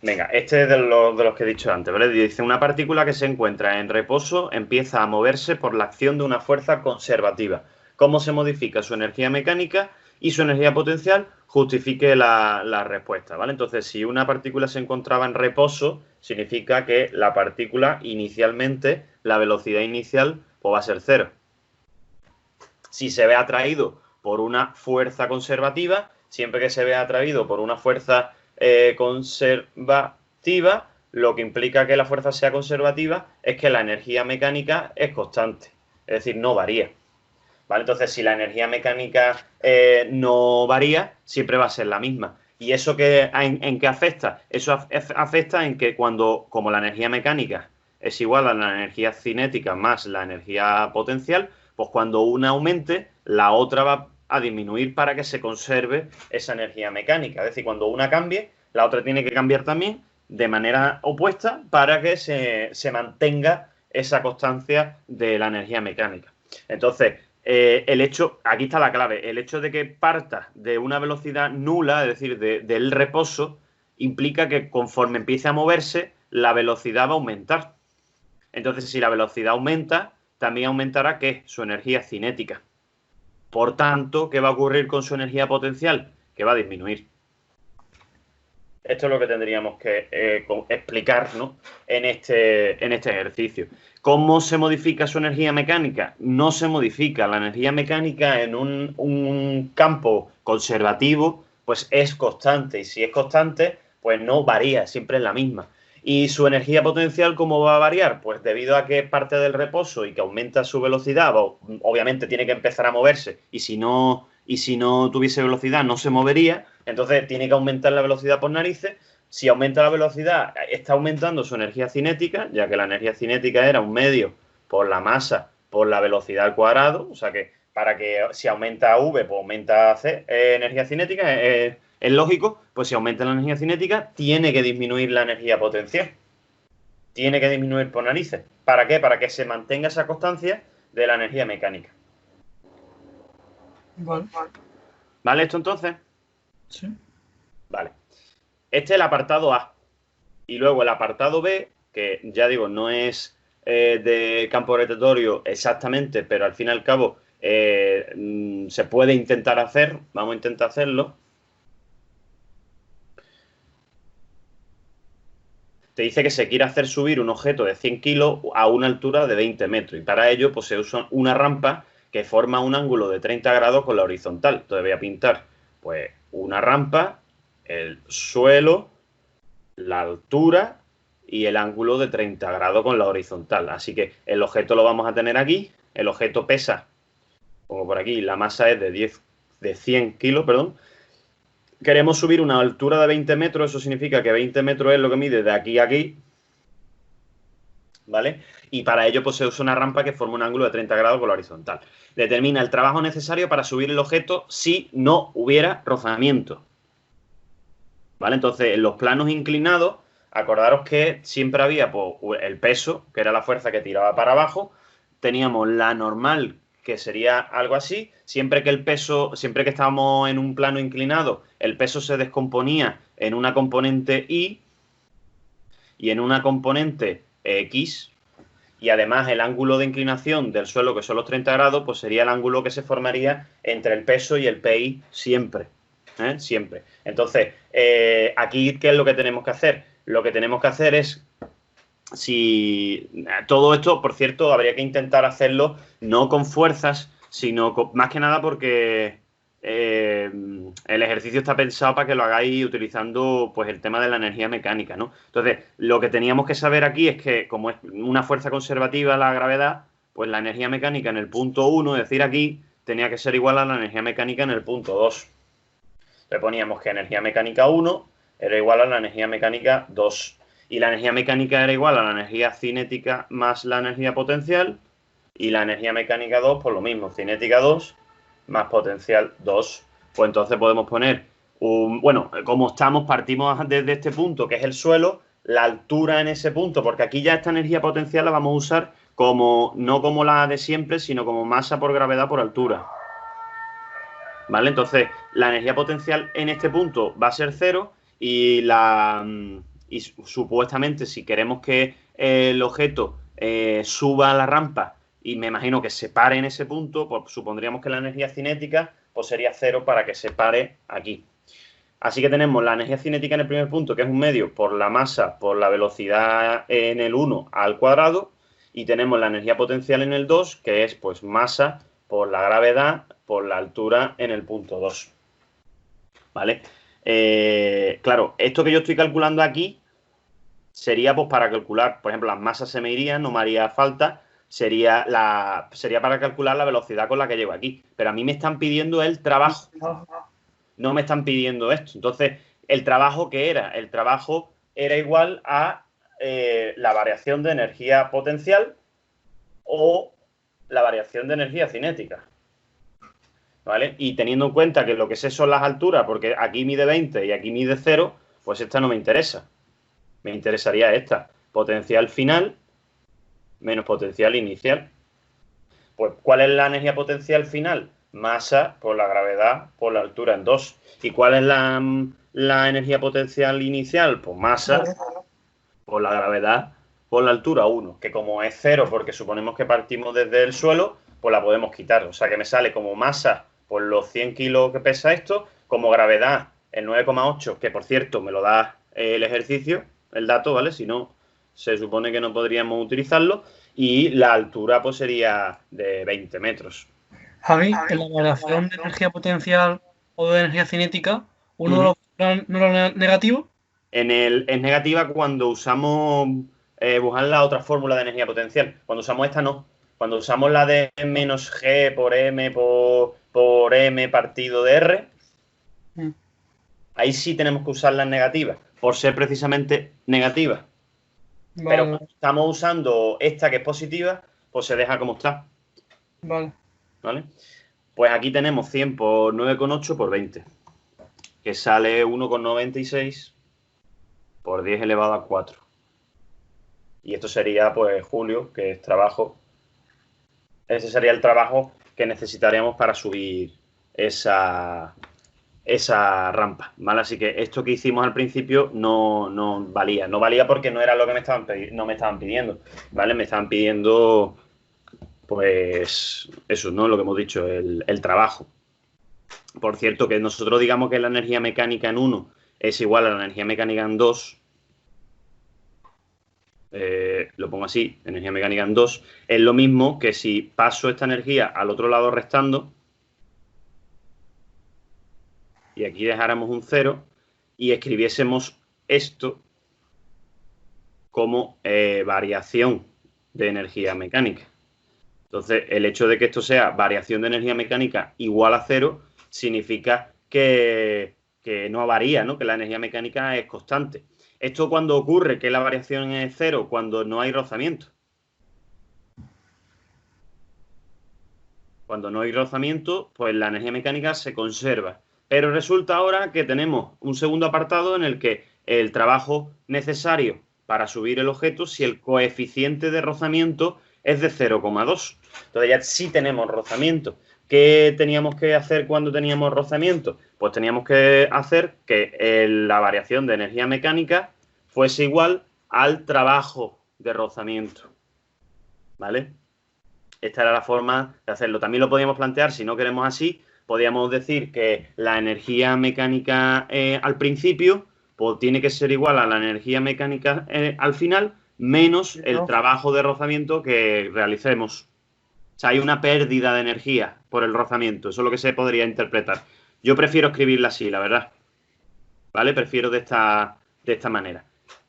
Venga, este es de los que he dicho antes, ¿vale? Dice, una partícula que se encuentra en reposo empieza a moverse por la acción de una fuerza conservativa. ¿Cómo se modifica su energía mecánica y su energía potencial? Justifique la respuesta, ¿vale? Entonces, si una partícula se encontraba en reposo, significa que la partícula inicialmente, la velocidad inicial, pues va a ser cero. Si se ve atraído por una fuerza conservativa, siempre que se vea atraído por una fuerza conservativa, lo que implica que la fuerza sea conservativa es que la energía mecánica es constante, es decir, no varía. ¿Vale? Entonces, si la energía mecánica no varía, siempre va a ser la misma. ¿Y eso en qué afecta? Eso afecta en que como la energía mecánica es igual a la energía cinética más la energía potencial, pues cuando una aumente, la otra va a disminuir para que se conserve esa energía mecánica. Es decir, cuando una cambie, la otra tiene que cambiar también de manera opuesta para que se mantenga esa constancia de la energía mecánica. Entonces, aquí está la clave, el hecho de que parta de una velocidad nula, es decir, del reposo, implica que conforme empiece a moverse, la velocidad va a aumentar. Entonces, si la velocidad aumenta, también aumentará, ¿qué? Su energía cinética. Por tanto, ¿qué va a ocurrir con su energía potencial? Que va a disminuir. Esto es lo que tendríamos que explicar, ¿no? en este ejercicio. ¿Cómo se modifica su energía mecánica? No se modifica. La energía mecánica en un campo conservativo, pues es constante. Y si es constante, pues no varía, siempre es la misma. ¿Y su energía potencial cómo va a variar? Pues debido a que parte del reposo y que aumenta su velocidad, obviamente tiene que empezar a moverse. Y si no tuviese velocidad, no se movería. Entonces tiene que aumentar la velocidad por narices. Si aumenta la velocidad, está aumentando su energía cinética, ya que la energía cinética era un medio por la masa por la velocidad al cuadrado. O sea que para que si aumenta V, pues aumenta energía cinética. Es lógico, pues si aumenta la energía cinética, tiene que disminuir la energía potencial. Tiene que disminuir por narices. ¿Para qué? Para que se mantenga esa constancia de la energía mecánica. Vale. ¿Vale esto entonces? Sí. Vale. Este es el apartado A. Y luego el apartado B, que ya digo, no es de campo rotatorio exactamente, pero al fin y al cabo se puede intentar hacer. Vamos a intentar hacerlo. Te dice que se quiere hacer subir un objeto de 100 kilos a una altura de 20 metros. Y para ello pues, se usa una rampa que forma un ángulo de 30 grados con la horizontal. Entonces voy a pintar pues, una rampa, el suelo, la altura y el ángulo de 30 grados con la horizontal. Así que el objeto lo vamos a tener aquí. El objeto pesa, como por aquí, la masa es de 100 kilos, perdón. Queremos subir una altura de 20 metros, eso significa que 20 metros es lo que mide de aquí a aquí, ¿vale? Y para ello pues se usa una rampa que forma un ángulo de 30 grados con la horizontal. Determina el trabajo necesario para subir el objeto si no hubiera rozamiento, ¿vale? Entonces, en los planos inclinados, acordaros que siempre había pues, el peso, que era la fuerza que tiraba para abajo, teníamos la normal, que sería algo así, siempre que estábamos en un plano inclinado, el peso se descomponía en una componente Y y en una componente X, y además el ángulo de inclinación del suelo, que son los 30 grados, pues sería el ángulo que se formaría entre el peso y el PI siempre. Siempre. Entonces, aquí, ¿qué es lo que tenemos que hacer? Lo que tenemos que hacer es, si todo esto, por cierto, habría que intentar hacerlo no con fuerzas, sino más que nada porque el ejercicio está pensado para que lo hagáis utilizando pues el tema de la energía mecánica, ¿no? Entonces, lo que teníamos que saber aquí es que como es una fuerza conservativa la gravedad, pues la energía mecánica en el punto 1, es decir, aquí, tenía que ser igual a la energía mecánica en el punto 2. Le poníamos que energía mecánica 1 era igual a la energía mecánica 2. Y la energía mecánica era igual a la energía cinética más la energía potencial. Y la energía mecánica 2, pues lo mismo, cinética 2 más potencial 2. Pues entonces podemos poner bueno, como partimos desde este punto, que es el suelo, la altura en ese punto, porque aquí ya esta energía potencial la vamos a usar no como la de siempre, sino como masa por gravedad por altura. ¿Vale? Entonces, la energía potencial en este punto va a ser 0 y y supuestamente si queremos que el objeto suba a la rampa y me imagino que se pare en ese punto, pues supondríamos que la energía cinética pues sería 0 para que se pare aquí. Así que tenemos la energía cinética en el primer punto, que es un medio por la masa, por la velocidad en el 1 al cuadrado, y tenemos la energía potencial en el 2, que es pues masa por la gravedad por la altura en el punto 2. ¿Vale? Claro, esto que yo estoy calculando aquí sería pues para calcular, por ejemplo, las masas se me irían, no me haría falta, sería para calcular la velocidad con la que llego aquí. Pero a mí me están pidiendo el trabajo, no me están pidiendo esto. Entonces, ¿el trabajo qué era? El trabajo era igual a la variación de energía potencial o la variación de energía cinética. ¿Vale? Y teniendo en cuenta que lo que sé son las alturas, porque aquí mide 20 y aquí mide 0, pues esta no me interesa. Me interesaría esta. Potencial final menos potencial inicial. Pues, ¿cuál es la energía potencial final? Masa por la gravedad por la altura en 2. ¿Y cuál es la energía potencial inicial? Pues masa por la gravedad por la altura 1, que como es 0 porque suponemos que partimos desde el suelo, pues la podemos quitar. O sea que me sale como masa por los 100 kilos que pesa esto, como gravedad el 9,8, que por cierto me lo da el ejercicio, el dato, ¿vale? Si no, se supone que no podríamos utilizarlo, y la altura pues sería de 20 metros. Javi, en la variación de energía potencial o de energía cinética, uno de los no era negativo. Es negativa cuando usamos buscar la otra fórmula de energía potencial. Cuando usamos esta, no. Cuando usamos la de menos G por M por M partido de R, ahí sí tenemos que usarla en negativa, por ser precisamente negativa. Vale. Pero cuando estamos usando esta que es positiva, pues se deja como está. Vale. ¿Vale? Pues aquí tenemos 100 por 9,8 por 20, que sale 1,96 por 10 elevado a 4. Y esto sería, pues, Julio, que es trabajo. Ese sería el trabajo que necesitaríamos para subir esa rampa, ¿vale? Así que esto que hicimos al principio no valía. No valía porque no era lo que no me estaban pidiendo, ¿vale? Me estaban pidiendo, pues, eso, ¿no? Lo que hemos dicho, el trabajo. Por cierto, que nosotros digamos que la energía mecánica en 1 es igual a la energía mecánica en 2. Lo pongo así, energía mecánica en 2, es lo mismo que si paso esta energía al otro lado restando, y aquí dejáramos un 0, y escribiésemos esto como variación de energía mecánica. Entonces, el hecho de que esto sea variación de energía mecánica igual a 0, significa que no varía, ¿no? Que la energía mecánica es constante. Esto cuando ocurre que la variación es 0, cuando no hay rozamiento. Cuando no hay rozamiento, pues la energía mecánica se conserva. Pero resulta ahora que tenemos un segundo apartado en el que el trabajo necesario para subir el objeto, si el coeficiente de rozamiento es de 0,2. Entonces ya sí tenemos rozamiento. ¿Qué teníamos que hacer cuando teníamos rozamiento? Pues teníamos que hacer que la variación de energía mecánica fuese igual al trabajo de rozamiento. ¿Vale? Esta era la forma de hacerlo. También lo podíamos plantear, si no queremos así, podríamos decir que la energía mecánica al principio pues tiene que ser igual a la energía mecánica al final, menos el trabajo de rozamiento que realicemos. O sea, hay una pérdida de energía por el rozamiento. Eso es lo que se podría interpretar. Yo prefiero escribirla así, la verdad. ¿Vale? Prefiero de esta manera.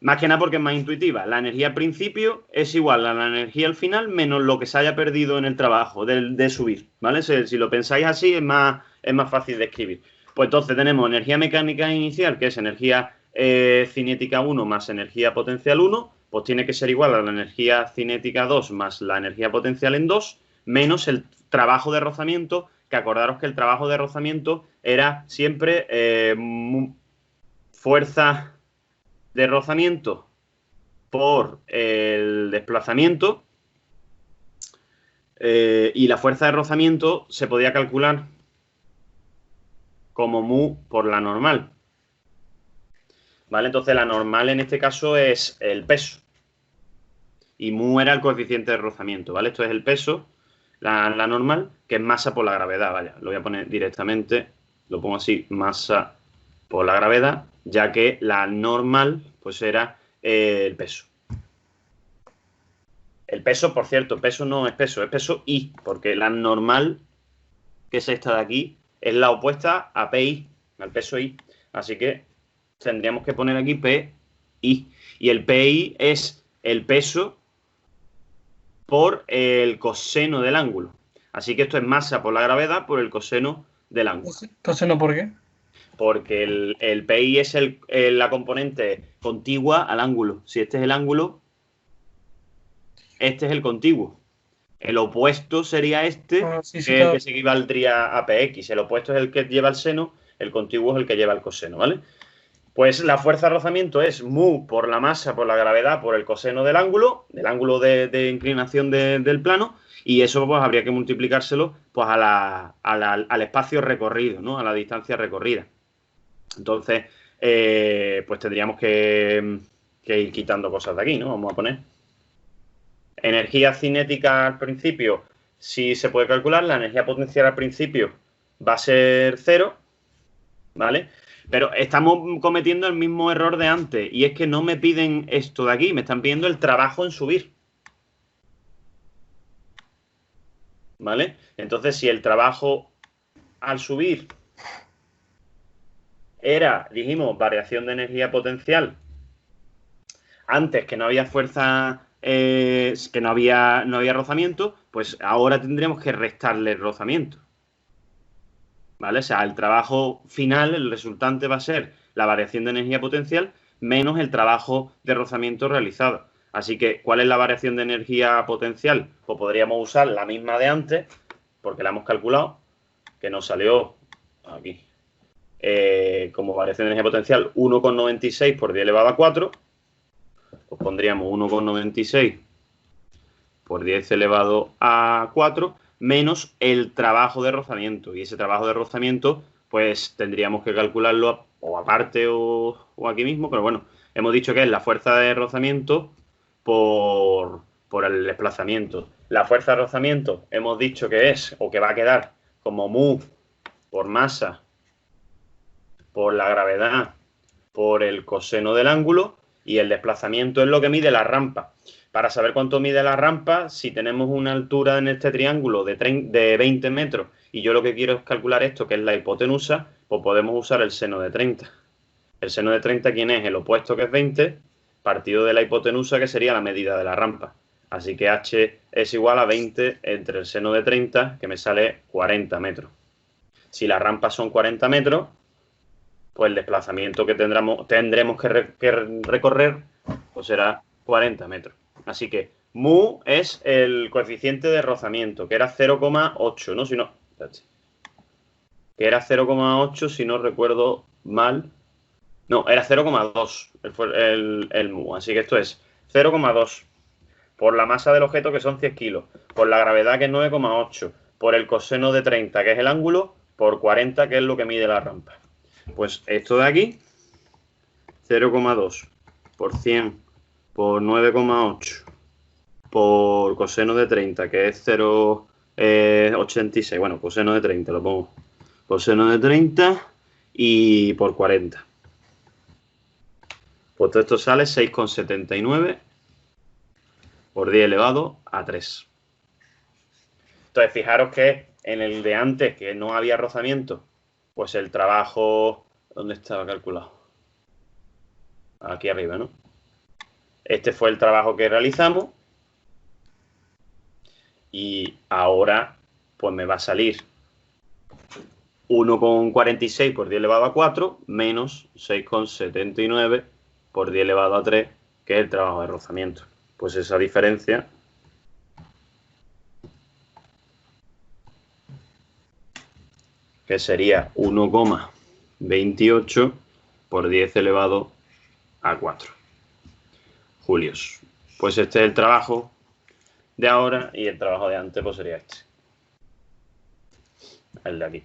Más que nada porque es más intuitiva. La energía al principio es igual a la energía al final menos lo que se haya perdido en el trabajo de subir. ¿Vale? Si lo pensáis así es más fácil de escribir. Pues entonces tenemos energía mecánica inicial, que es energía cinética 1 más energía potencial 1, pues tiene que ser igual a la energía cinética 2 más la energía potencial en 2, menos el trabajo de rozamiento, que acordaros que el trabajo de rozamiento era siempre fuerza de rozamiento por el desplazamiento, y la fuerza de rozamiento se podía calcular como mu por la normal. ¿vale? Entonces la normal en este caso es el peso. Y mu era el coeficiente de rozamiento, ¿vale? Esto es el peso, la normal, que es masa por la gravedad, vaya. Lo voy a poner directamente, lo pongo así, masa por la gravedad, ya que la normal, pues era el peso. El peso, por cierto, peso no es peso I, porque la normal, que es esta de aquí, es la opuesta a PI, al peso I. Así que tendríamos que poner aquí PI. Y el PI es el peso por el coseno del ángulo. Así que esto es masa por la gravedad por el coseno del ángulo. ¿Coseno por qué? Porque el PI es la componente contigua al ángulo. Si este es el ángulo, este es el contiguo. El opuesto sería este, Sí, que es el que se equivaldría a PX. El opuesto es el que lleva el seno, el contiguo es el que lleva el coseno, ¿vale? Pues la fuerza de rozamiento es mu por la masa, por la gravedad, por el coseno del ángulo de inclinación del plano, y eso pues habría que multiplicárselo pues al espacio recorrido, ¿no? A la distancia recorrida. Entonces, pues tendríamos que ir quitando cosas de aquí, ¿no? Vamos a poner energía cinética al principio, sí se puede calcular. La energía potencial al principio va a ser 0, ¿vale? Pero estamos cometiendo el mismo error de antes, y es que no me piden esto de aquí, me están pidiendo el trabajo en subir, ¿vale? Entonces, si el trabajo al subir era, dijimos, variación de energía potencial, antes que no había fuerza, que no había rozamiento, pues ahora tendremos que restarle el rozamiento, ¿vale? O sea, el trabajo final, el resultante va a ser la variación de energía potencial menos el trabajo de rozamiento realizado. Así que, ¿cuál es la variación de energía potencial? Pues podríamos usar la misma de antes, porque la hemos calculado, que nos salió aquí como variación de energía potencial 1,96 por 10 elevado a 4. Pues pondríamos 1,96 por 10 elevado a 4 menos el trabajo de rozamiento. Y ese trabajo de rozamiento, pues tendríamos que calcularlo o aparte o aquí mismo, pero bueno, hemos dicho que es la fuerza de rozamiento por el desplazamiento. La fuerza de rozamiento hemos dicho que es, o que va a quedar, como mu por masa, por la gravedad, por el coseno del ángulo, y el desplazamiento es lo que mide la rampa. Para saber cuánto mide la rampa, si tenemos una altura en este triángulo de 20 metros y yo lo que quiero es calcular esto, que es la hipotenusa, pues podemos usar el seno de 30. El seno de 30, ¿quién es? El opuesto, que es 20, partido de la hipotenusa, que sería la medida de la rampa. Así que h es igual a 20 entre el seno de 30, que me sale 40 metros. Si la rampa son 40 metros, pues el desplazamiento que tendremos que recorrer pues será 40 metros. Así que mu es el coeficiente de rozamiento, que era 0,8, ¿no? Que era 0,8 si no recuerdo mal. No, era 0,2 el mu. Así que esto es 0,2 por la masa del objeto, que son 100 kilos, por la gravedad, que es 9,8, por el coseno de 30, que es el ángulo, por 40, que es lo que mide la rampa. Pues esto de aquí, 0,2 por 100 por 9,8 por coseno de 30, que es 0,86. Bueno, coseno de 30 lo pongo. Coseno de 30 y por 40. Pues todo esto sale 6,79 por 10 elevado a 3. Entonces, fijaros que en el de antes, que no había rozamiento, pues el trabajo, ¿dónde estaba calculado? Aquí arriba, ¿no? Este fue el trabajo que realizamos. Y ahora, pues me va a salir 1,46 por 10 elevado a 4 menos 6,79 por 10 elevado a 3, que es el trabajo de rozamiento. Pues esa diferencia que sería 1,28 por 10 elevado a 4 julios. Pues este es el trabajo de ahora, y el trabajo de antes pues sería este, el de aquí.